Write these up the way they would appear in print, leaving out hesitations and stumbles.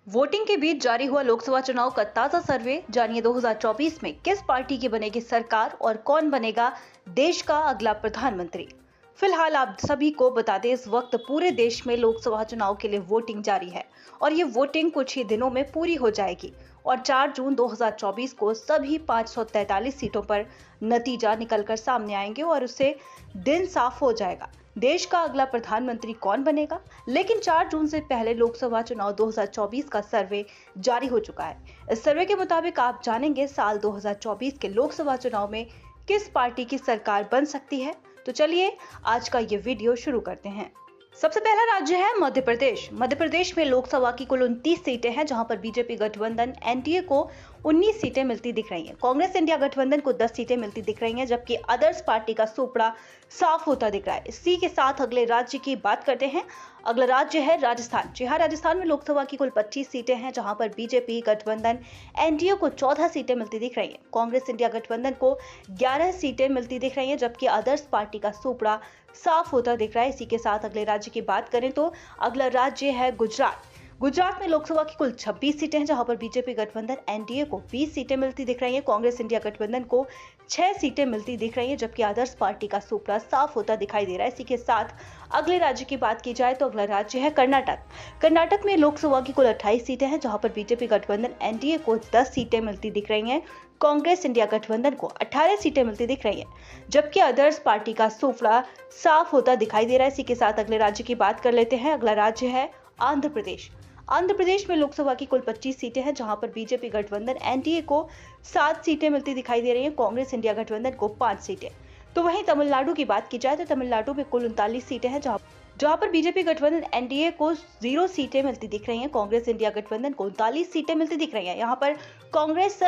Voting के बीच जारी हुआ लोकसभा चुनाव का ताजा सर्वे। जानिए 2024 में किस पार्टी की बनेगी सरकार और कौन बनेगा देश का अगला प्रधानमंत्री। फिलहाल आप सभी को बता दें, इस वक्त पूरे देश में लोकसभा चुनाव के लिए वोटिंग जारी है और ये वोटिंग कुछ ही दिनों में पूरी हो जाएगी और 4 जून 2024 को सभी 543 सीटों पर नतीजा निकलकर सामने आएंगे और उससे दिन साफ हो जाएगा देश का अगला प्रधानमंत्री कौन बनेगा। लेकिन 4 जून से पहले लोकसभा चुनाव 2024 का सर्वे जारी हो चुका है। इस सर्वे के मुताबिक आप जानेंगे साल 2024 के लोकसभा चुनाव में किस पार्टी की सरकार बन सकती है। तो चलिए आज का ये वीडियो शुरू करते हैं। सबसे पहला राज्य है मध्य प्रदेश। मध्य प्रदेश में लोकसभा की कुल 29 सीटें हैं, जहां पर बीजेपी गठबंधन एनडीए को 19 सीटें मिलती दिख रही हैं। कांग्रेस इंडिया गठबंधन को 10 सीटें मिलती दिख रही हैं, जबकि अदर्स पार्टी का सुपड़ा साफ होता दिख रहा है। इसी के साथ अगले राज्य की बात करते हैं। अगला राज्य है राजस्थान। जी हाँ, राजस्थान में लोकसभा की कुल 25 सीटें हैं, जहां पर बीजेपी गठबंधन एनडीए को 14 सीटें मिलती दिख रही हैं। कांग्रेस इंडिया गठबंधन को 11 सीटें मिलती दिख रही हैं, जबकि अदर्स पार्टी का सुपड़ा साफ होता दिख रहा है। इसी के साथ अगले राज्य की बात करें तो अगला राज्य है गुजरात। गुजरात में लोकसभा की कुल 26 सीटें हैं, जहां पर बीजेपी गठबंधन एनडीए को 20 सीटें मिलती दिख रही हैं। कांग्रेस इंडिया गठबंधन को 6 सीटें मिलती दिख रही हैं, जबकि आदर्श पार्टी का सुपड़ा साफ होता दिखाई दे रहा है। इसी के साथ अगले राज्य की बात की जाए तो अगला राज्य है कर्नाटक। कर्नाटक में लोकसभा की कुल 28 सीटें हैं, जहां पर बीजेपी गठबंधन एनडीए को 10 सीटें मिलती दिख रही हैं। कांग्रेस इंडिया गठबंधन को 18 सीटें मिलती दिख रही हैं, जबकि अदर्स पार्टी का सुपड़ा साफ होता दिखाई दे रहा है। इसी के साथ अगले राज्य की बात कर लेते हैं। अगला राज्य है आंध्र प्रदेश। आंध्र प्रदेश में लोकसभा की कुल 25 सीटें हैं, जहां पर बीजेपी गठबंधन एनडीए को 7 सीटें मिलती दिखाई दे रही हैं। कांग्रेस इंडिया गठबंधन को 5 सीटें। तो वहीं तमिलनाडु की बात की जाए तो तमिलनाडु में कुल 39 सीटें हैं, जहां पर बीजेपी गठबंधन एनडीए को 0 सीटें मिलती दिख रही हैं। कांग्रेस इंडिया गठबंधन को 39 सीटें मिलती दिख रही हैं। यहाँ पर कांग्रेस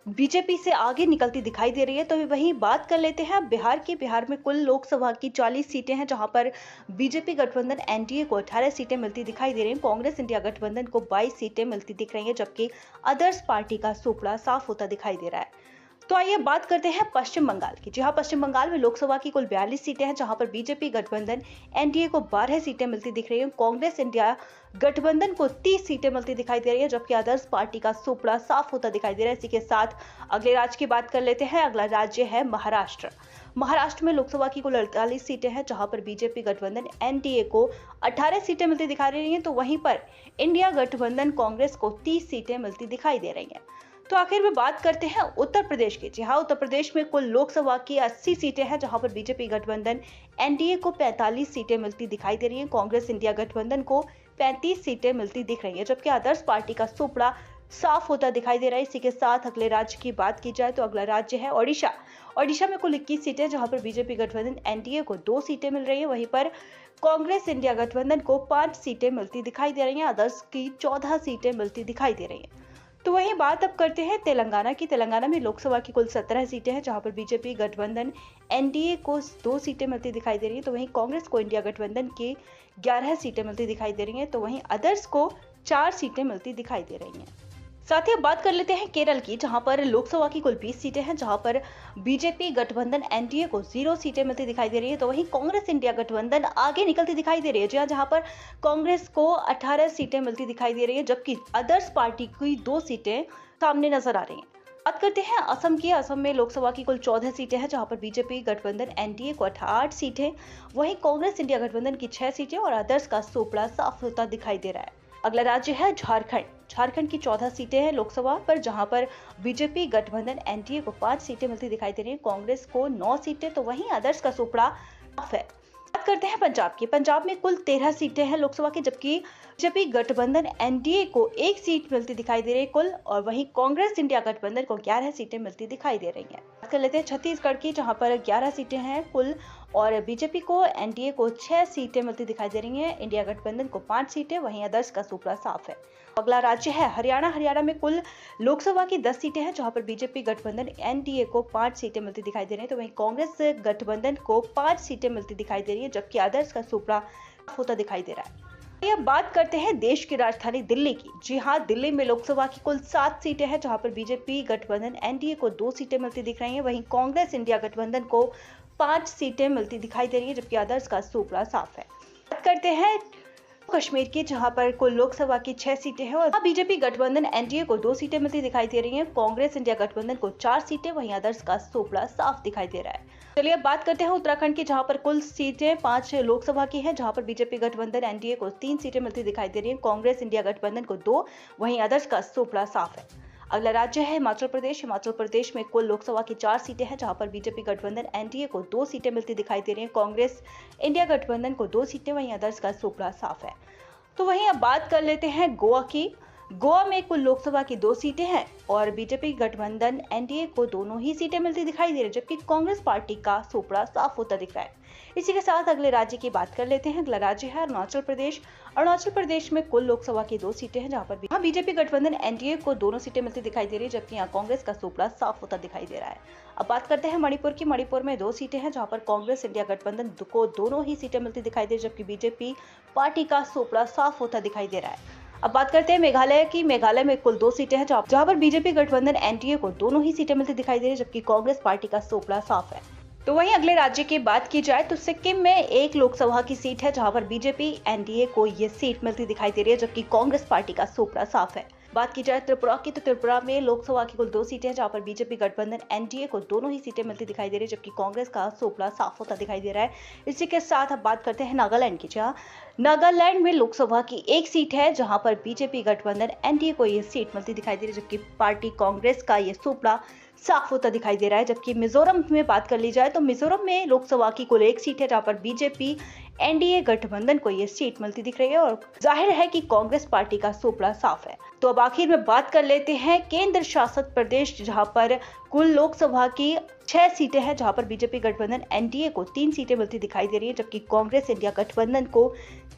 बीजेपी से आगे निकलती दिखाई दे रही है। तो वहीं बात कर लेते हैं बिहार की। बिहार में कुल लोकसभा की 40 सीटें हैं, जहां पर बीजेपी गठबंधन एनडीए को 18 सीटें मिलती दिखाई दे रही हैं। कांग्रेस इंडिया गठबंधन को 22 सीटें मिलती दिख रही हैं, जबकि अदर्स पार्टी का सुपड़ा साफ होता दिखाई दे रहा है। तो आइए बात करते हैं पश्चिम बंगाल की। जी हाँ, पश्चिम बंगाल में लोकसभा की कुल 42 सीटें हैं, जहां पर बीजेपी गठबंधन एनडीए को 12 सीटें मिलती दिख रही हैं। कांग्रेस इंडिया गठबंधन को 30 सीटें मिलती दिखाई दे रही है, जबकि अदर्स पार्टी का सुपड़ा साफ होता दिखाई दे रहा है। इसी के साथ अगले राज्य की बात कर लेते हैं। अगला राज्य है महाराष्ट्र। महाराष्ट्र में लोकसभा की कुल 48 सीटें हैं, जहां पर बीजेपी गठबंधन एनडीए को 18 सीटें मिलती दिखाई दे रही हैं। तो वहीं पर इंडिया गठबंधन कांग्रेस को 30 सीटें मिलती दिखाई दे रही हैं। तो आखिर में बात करते हैं उत्तर प्रदेश की। जी हाँ, उत्तर प्रदेश में कुल लोकसभा की 80 सीटें हैं, जहां पर बीजेपी गठबंधन एनडीए को 45 सीटें मिलती दिखाई दे रही हैं। कांग्रेस इंडिया गठबंधन को 35 सीटें मिलती दिख रही हैं, जबकि आदर्श पार्टी का सुपड़ा साफ होता दिखाई दे रहा है। इसी के साथ अगले राज्य की बात की जाए तो अगला राज्य है ओडिशा। ओडिशा में कुल 21 सीटें, जहां पर बीजेपी गठबंधन एनडीए को 2 सीटें मिल रही है। वहीं पर कांग्रेस इंडिया गठबंधन को 5 सीटें मिलती दिखाई दे रही हैं। अदर्स की 14 सीटें मिलती दिखाई दे रही हैं। तो वहीं बात अब करते हैं तेलंगाना की। तेलंगाना में लोकसभा की कुल 17 सीटें हैं, जहां पर बीजेपी गठबंधन एनडीए को 2 सीटें मिलती दिखाई दे रही हैं। तो वहीं कांग्रेस को इंडिया गठबंधन की 11 सीटें मिलती दिखाई दे रही हैं। तो वहीं अदर्स को 4 सीटें मिलती दिखाई दे रही हैं। साथ ही अब बात कर लेते हैं केरल की, जहां पर लोकसभा की कुल 20 सीटें हैं, जहां पर बीजेपी गठबंधन एनडीए को 0 सीटें मिलती दिखाई दे रही है। तो वहीं कांग्रेस इंडिया गठबंधन आगे निकलती दिखाई दे रही है। जी हाँ, जहां पर कांग्रेस को 18 सीटें मिलती दिखाई दे रही है, जबकि अदर्स पार्टी की 2 सीटें सामने नजर आ रही हैं। बात करते हैं असम की। असम में लोकसभा की कुल 14 सीटें हैं, जहां पर बीजेपी गठबंधन एनडीए को 8 सीटें, वहीं कांग्रेस इंडिया गठबंधन की 6 सीटें और अदर्स का सुपड़ा साफ होता दिखाई दे रहा है। अगला राज्य है झारखंड। झारखंड की 14 सीटें हैं लोकसभा पर, जहां पर बीजेपी गठबंधन एनडीए को 5 सीटें मिलती दिखाई दे रही हैं। कांग्रेस को 9 सीटें, तो वहीं अदर्स का सुपड़ा साफ है। बात करते हैं पंजाब की। पंजाब में कुल 13 सीटें हैं लोकसभा की, जबकि बीजेपी गठबंधन एनडीए को 1 सीट मिलती दिखाई दे रही है कुल, और वहीं कांग्रेस इंडिया गठबंधन को 11 सीटें मिलती दिखाई दे रही हैं। बात कर लेते हैं छत्तीसगढ़ की, जहां पर 11 सीटें हैं कुल और बीजेपी को एनडीए को 6 सीटें मिलती दिखाई दे रही हैं। इंडिया गठबंधन को 5 सीटें, वहीं अदर्स का सुपड़ा साफ है। अगला राज्य है हरियाणा। हरियाणा में कुल लोकसभा की 10 सीटें हैं, जहां पर बीजेपी गठबंधन एनडीए को 5 सीटें मिलती दिखाई दे रही हैं। तो वहीं कांग्रेस गठबंधन को 5 सीटें मिलती दिखाई दे रही है, जबकि अदर्स का सुपड़ा साफ होता दिखाई दे रहा है। अब बात करते हैं देश की राजधानी दिल्ली की। जी हाँ, दिल्ली में लोकसभा की कुल 7 सीटें हैं, जहां पर बीजेपी गठबंधन एनडीए को 2 सीटें मिलती दिख रही हैं। वहीं कांग्रेस इंडिया गठबंधन को 5 सीटें मिलती दिखाई दे रही है, जबकि अदर्स का सुपड़ा साफ है। बात करते हैं कश्मीर की, जहां पर कुल लोकसभा की 6 सीटें हैं और बीजेपी गठबंधन एनडीए को 2 सीटें मिलती दिखाई दे रही हैं। कांग्रेस इंडिया गठबंधन को 4 सीटें, वहीं अदर्स का सोपड़ा साफ दिखाई दे रहा है। चलिए अब बात करते हैं उत्तराखंड की, जहां पर कुल सीटें 5 लोकसभा की हैं, जहां पर बीजेपी गठबंधन एनडीए को 3 सीटें मिलती दिखाई दे रही हैं। कांग्रेस इंडिया गठबंधन को 2, वहीं अदर्स का सोपड़ा साफ है। अगला राज्य है हिमाचल प्रदेश। हिमाचल प्रदेश में कुल लोकसभा की 4 सीटें हैं, जहां पर बीजेपी गठबंधन एनडीए को 2 सीटें मिलती दिखाई दे रही हैं। कांग्रेस इंडिया गठबंधन को 2 सीटें, वहीं अदर्स का सोपड़ा साफ है। तो वहीं अब बात कर लेते हैं गोवा की। गोवा में कुल लोकसभा की 2 सीटें हैं और बीजेपी गठबंधन एनडीए को दोनों ही सीटें मिलती दिखाई दे रही है, जबकि कांग्रेस पार्टी का सोपड़ा साफ होता दिख रहा है। इसी के साथ अगले राज्य की बात कर लेते हैं। अगला राज्य है अरुणाचल प्रदेश। अरुणाचल प्रदेश में कुल लोकसभा की 2 सीटें हैं, जहां पर बीजेपी गठबंधन एनडीए को दोनों सीटें मिलती दिखाई दे रही है, जबकि यहाँ कांग्रेस का सोपड़ा साफ होता दिखाई दे रहा है। अब बात करते हैं मणिपुर की। मणिपुर में 2 सीटें हैं, जहां पर कांग्रेस इंडिया गठबंधन को दोनों ही सीटें मिलती दिखाई दे रही है, जबकि बीजेपी पार्टी का सोपड़ा साफ होता दिखाई दे रहा है। अब बात करते हैं मेघालय की। मेघालय में कुल 2 सीटें हैं, जहां पर बीजेपी गठबंधन एनडीए को दोनों ही सीटें मिलती दिखाई दे रही है, जबकि कांग्रेस पार्टी का सोपड़ा साफ है। तो वहीं अगले राज्य की बात की जाए तो सिक्किम में 1 लोकसभा की सीट है, जहां पर बीजेपी एनडीए को ये सीट मिलती दिखाई दे रही है, जबकि कांग्रेस पार्टी का सोपड़ा साफ है। बात की जाए त्रिपुरा की, तो त्रिपुरा में लोकसभा की कुल 2 सीटें हैं, जहां पर बीजेपी गठबंधन एनडीए को दोनों ही सीटें मिलती दिखाई दे रही है, जबकि कांग्रेस का सोपड़ा साफ होता दिखाई दे रहा है। इसी के साथ अब बात करते हैं नागालैंड की, जहां नागालैंड में लोकसभा की 1 सीट है, जहां पर बीजेपी गठबंधन एनडीए को ये सीट मिलती दिखाई दे रही है, जबकि पार्टी कांग्रेस का ये सोपड़ा साफ होता दिखाई दे रहा है। जबकि मिजोरम में बात कर ली जाए तो मिजोरम में लोकसभा की कुल 1 सीट है, जहां पर बीजेपी एनडीए गठबंधन को ये सीट मिलती दिख रही है और जाहिर है कि कांग्रेस पार्टी का सोपड़ा साफ है। तो अब आखिर में बात कर लेते हैं केंद्र शासित प्रदेश, जहां पर कुल लोकसभा की 6 सीटें हैं, जहां पर बीजेपी गठबंधन एनडीए को 3 सीटें मिलती दिखाई दे रही है, जबकि कांग्रेस इंडिया गठबंधन को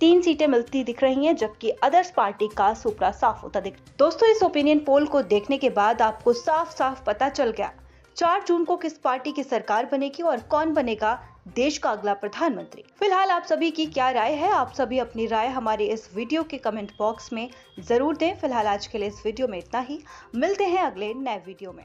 3 सीटें मिलती दिख रही हैं, जबकि अदर्स पार्टी का सोपड़ा साफ होता दिख। दोस्तों, इस ओपिनियन पोल को देखने के बाद आपको साफ साफ पता चल गया 4 जून को किस पार्टी की सरकार बनेगी और कौन बनेगा देश का अगला प्रधानमंत्री। फिलहाल आप सभी की क्या राय है? आप सभी अपनी राय हमारे इस वीडियो के कमेंट बॉक्स में जरूर दें। फिलहाल आज के लिए इस वीडियो में इतना ही। मिलते हैं अगले नए वीडियो में।